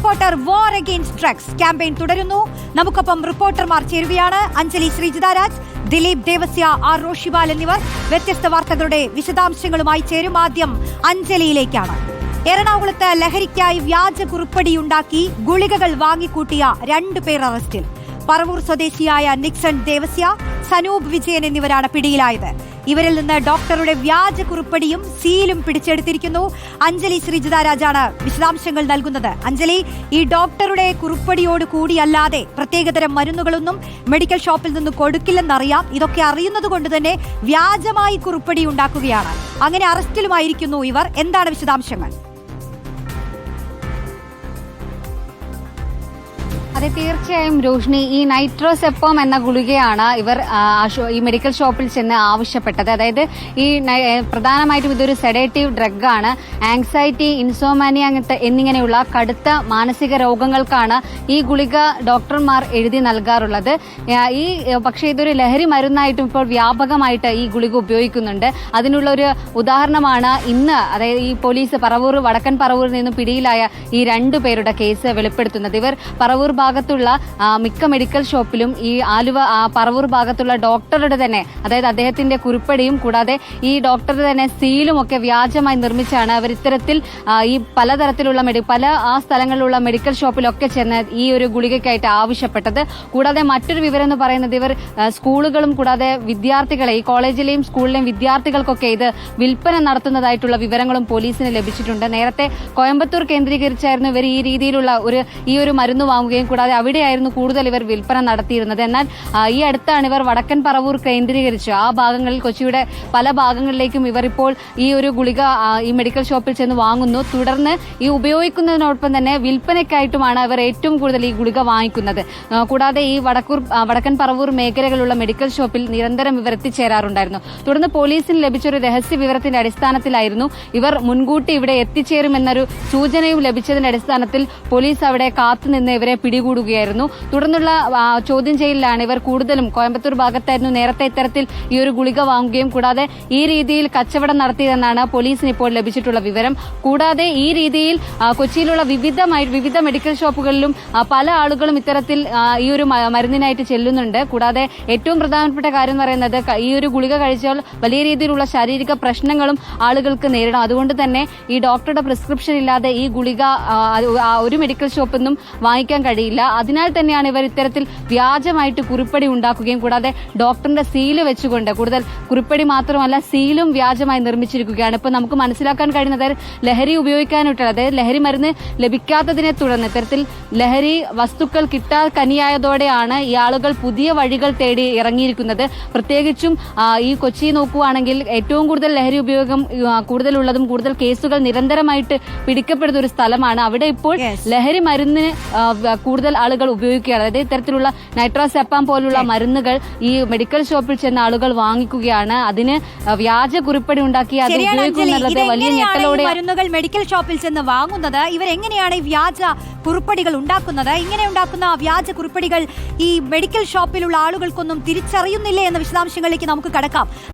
Reporter war against drugs campaign തുടരുന്നു. നമുക്കൊപ്പം റിപ്പോർട്ടർമാർ ചേരുകയാണ്. അഞ്ജലി ശ്രീജിതാരാജ്, ദിലീപ് ദേവസ്യ, ആർ റോഷിപാൽ എന്നിവർ വ്യത്യസ്ത വാർത്തകളുടെ വിശദാംശങ്ങളുമായി ചേരും. ആദ്യം അഞ്ജലിയിലേക്കാണ്. എറണാകുളത്ത് ലഹരിക്കായി വ്യാജ കുറിപ്പടിയുണ്ടാക്കി ഗുളികകൾ വാങ്ങിക്കൂട്ടിയ 2 പേർ അറസ്റ്റിൽ. പറവൂർ സ്വദേശിയായ നിക്സൺ ദേവസ്യ, സനൂപ് വിജയൻ എന്നിവരാണ് പിടിയിലായത്. ഇവരിൽ നിന്ന് ഡോക്ടറുടെ വ്യാജ കുറിപ്പടിയും സീലും പിടിച്ചെടുത്തിരിക്കുന്നു. അഞ്ജലി ശ്രീജിതാരാജാണ് വിശദാംശങ്ങൾ നൽകുന്നത്. അഞ്ജലി, ഈ ഡോക്ടറുടെ കുറിപ്പടിയോട് കൂടിയല്ലാതെ പ്രത്യേകതരം മരുന്നുകളൊന്നും മെഡിക്കൽ ഷോപ്പിൽ നിന്ന് കൊടുക്കില്ലെന്നറിയാം. ഇതൊക്കെ അറിയുന്നത് കൊണ്ട് തന്നെ വ്യാജമായി കുറിപ്പടി ഉണ്ടാക്കുകയാണ്. അങ്ങനെ അറസ്റ്റിലുമായിരിക്കുന്നു ഇവർ. എന്താണ് വിശദാംശങ്ങൾ? അതെ, തീർച്ചയായും രോഹിണി, ഈ നൈട്രോസെപ്പോം എന്ന ഗുളികയാണ് ഇവർ ഈ മെഡിക്കൽ ഷോപ്പിൽ ചെന്ന് ആവശ്യപ്പെട്ടത്. അതായത് ഈ പ്രധാനമായിട്ടും ഇതൊരു സെഡേറ്റീവ് ഡ്രഗാണ്. ആങ്സൈറ്റി, ഇൻസോമാനിയ എന്നിങ്ങനെയുള്ള കടുത്ത മാനസിക രോഗങ്ങൾക്കാണ് ഈ ഗുളിക ഡോക്ടർമാർ എഴുതി നൽകാറുള്ളത്. പക്ഷേ ഇതൊരു ലഹരി മരുന്നായിട്ടും ഇപ്പോൾ വ്യാപകമായിട്ട് ഈ ഗുളിക ഉപയോഗിക്കുന്നുണ്ട്. അതിനുള്ള ഒരു ഉദാഹരണമാണ് ഇന്ന്, അതായത് ഈ പോലീസ് വടക്കൻ പറവൂരിൽ നിന്നും പിടിയിലായ ഈ 2 പേരുടെ കേസ് വെളിപ്പെടുത്തുന്നത്. ഇവർ പറവൂർ ഭാഗത്തുള്ള മിക്ക മെഡിക്കൽ ഷോപ്പിലും ഈ പറവൂർ ഭാഗത്തുള്ള ഡോക്ടറുടെ തന്നെ, അതായത് അദ്ദേഹത്തിന്റെ കുറിപ്പടിയും കൂടാതെ ഈ ഡോക്ടറുടെ തന്നെ സീലും ഒക്കെ വ്യാജമായി നിർമ്മിച്ചാണ് അവർ ഇത്തരത്തിൽ ഈ പലതരത്തിലുള്ള പല സ്ഥലങ്ങളിലുള്ള മെഡിക്കൽ ഷോപ്പിലൊക്കെ ചെന്ന് ഈ ഒരു ഗുളികയ്ക്കായിട്ട് ആവശ്യപ്പെട്ടത്. കൂടാതെ മറ്റൊരു വിവരം എന്ന് പറയുന്നത്, ഇവർ സ്കൂളുകളും കൂടാതെ വിദ്യാർത്ഥികളെ, ഈ കോളേജിലെയും സ്കൂളിലെയും വിദ്യാർത്ഥികൾക്കൊക്കെ ഇത് വിൽപ്പന നടത്തുന്നതായിട്ടുള്ള വിവരങ്ങളും പോലീസിന് ലഭിച്ചിട്ടുണ്ട്. നേരത്തെ കോയമ്പത്തൂർ കേന്ദ്രീകരിച്ചായിരുന്നു ഇവർ ഈ രീതിയിലുള്ള ഈ ഒരു മരുന്ന് വാങ്ങുകയും കൂടാതെ അവിടെയായിരുന്നു കൂടുതൽ ഇവർ വിൽപ്പന നടത്തിയിരുന്നത്. എന്നാൽ ഈ അടുത്താണ് ഇവർ വടക്കൻ പറവൂർ കേന്ദ്രീകരിച്ചു ആ ഭാഗങ്ങളിൽ, കൊച്ചിയുടെ പല ഭാഗങ്ങളിലേക്കും ഇവർ ഇപ്പോൾ ഈ ഒരു ഗുളിക ഈ മെഡിക്കൽ ഷോപ്പിൽ ചെന്ന് വാങ്ങുന്നു. തുടർന്ന് ഈ ഉപയോഗിക്കുന്നതിനോടൊപ്പം തന്നെ വിൽപ്പനയ്ക്കായിട്ടുമാണ് ഇവർ ഏറ്റവും കൂടുതൽ ഈ ഗുളിക വാങ്ങിക്കുന്നത്. കൂടാതെ ഈ വടക്കൻ പറവൂർ മേഖലകളിലുള്ള മെഡിക്കൽ ഷോപ്പിൽ നിരന്തരം ഇവർ എത്തിച്ചേരാറുണ്ടായിരുന്നു. തുടർന്ന് പോലീസിന് ലഭിച്ചൊരു രഹസ്യ വിവരത്തിന്റെ അടിസ്ഥാനത്തിലായിരുന്നു ഇവർ മുൻകൂട്ടി ഇവിടെ എത്തിച്ചേരുമെന്നൊരു സൂചനയും ലഭിച്ചതിന്റെ അടിസ്ഥാനത്തിൽ പോലീസ് അവിടെ കാത്തുനിന്ന് ഇവരെ പിടികൂടുകയായിരുന്നു. തുടർന്നുള്ള ചോദ്യം ചെയ്യലിലാണ് ഇവർ കൂടുതലും കോയമ്പത്തൂർ ഭാഗത്തായിരുന്നു നേരത്തെ ഇത്തരത്തിൽ ഈ ഒരു ഗുളിക വാങ്ങുകയും കൂടാതെ ഈ രീതിയിൽ കച്ചവടം നടത്തിയതെന്നാണ് പോലീസിന് ഇപ്പോൾ ലഭിച്ചിട്ടുള്ള വിവരം. കൂടാതെ ഈ രീതിയിൽ കൊച്ചിയിലുള്ള വിവിധ മെഡിക്കൽ ഷോപ്പുകളിലും പല ആളുകളും ഇത്തരത്തിൽ ഈ ഒരു മരുന്നിനായിട്ട് ചെല്ലുന്നുണ്ട്. കൂടാതെ ഏറ്റവും പ്രധാനപ്പെട്ട കാര്യം എന്ന് പറയുന്നത്, ഈ ഒരു ഗുളിക കഴിച്ചാൽ വലിയ രീതിയിലുള്ള ശാരീരിക പ്രശ്നങ്ങളും ആളുകൾക്ക് നേരിടാം. അതുകൊണ്ട് തന്നെ ഈ ഡോക്ടറുടെ പ്രിസ്ക്രിപ്ഷൻ ഇല്ലാതെ ഈ ഗുളിക ഒരു മെഡിക്കൽ ഷോപ്പിൽ നിന്നും വാങ്ങിക്കാൻ കഴിയില്ല. അതിനാൽ തന്നെയാണ് ഇവർ ഇത്തരത്തിൽ വ്യാജമായിട്ട് കുറിപ്പടി ഉണ്ടാക്കുകയും കൂടാതെ ഡോക്ടറിന്റെ സീല് വെച്ചുകൊണ്ട്, കൂടുതൽ കുറിപ്പടി മാത്രമല്ല സീലും വ്യാജമായി നിർമ്മിച്ചിരിക്കുകയാണ്. ഇപ്പൊ നമുക്ക് മനസ്സിലാക്കാൻ കഴിയുന്നത്, ലഹരി ഉപയോഗിക്കാനായിട്ടുള്ള, അതായത് ലഹരി മരുന്ന് ലഭിക്കാത്തതിനെ തുടർന്ന് ഇത്തരത്തിൽ ലഹരി വസ്തുക്കൾ കനിയായതോടെയാണ് ഈ ആളുകൾ പുതിയ വഴികൾ തേടി ഇറങ്ങിയിരിക്കുന്നത്. പ്രത്യേകിച്ചും ഈ കൊച്ചി നോക്കുവാണെങ്കിൽ ഏറ്റവും കൂടുതൽ ലഹരി ഉപയോഗം കൂടുതലുള്ളതും കൂടുതൽ കേസുകൾ നിരന്തരമായിട്ട് പിടിക്കപ്പെടുന്ന ഒരു സ്ഥലമാണ്. അവിടെ ഇപ്പോൾ ലഹരി മരുന്നിന് കൂടുതൽ ആളുകൾ ഉപയോഗിക്കുകയാണ്. അതായത് ഇത്തരത്തിലുള്ള നൈട്രോസെപ്പാം പോലുള്ള മരുന്നുകൾ ഈ മെഡിക്കൽ ഷോപ്പിൽ ചെന്ന ആളുകൾ വാങ്ങിക്കുകയാണ്. അതിന് വ്യാജ കുറിപ്പടി ഉണ്ടാക്കി അത് ഉപയോഗിക്കുന്നത് വലിയ ഞെട്ടലോടെ. മരുന്നുകൾ മെഡിക്കൽ ഷോപ്പിൽ ചെന്ന് വാങ്ങുന്നത്, ഇവരെങ്ങനെയാണ് ഈ വ്യാജ കുറിപ്പടികൾ ഉണ്ടാക്കുന്നത്? ഇങ്ങനെ ഉണ്ടാക്കുന്ന വ്യാജ കുറിപ്പടികൾ ഈ മെഡിക്കൽ ഷോപ്പിലുള്ള ആളുകൾക്കൊന്നും തിരിച്ചറിയുന്നില്ലേ എന്ന വിശദാംശങ്ങളിലേക്ക് നമുക്ക് കടക്കാം.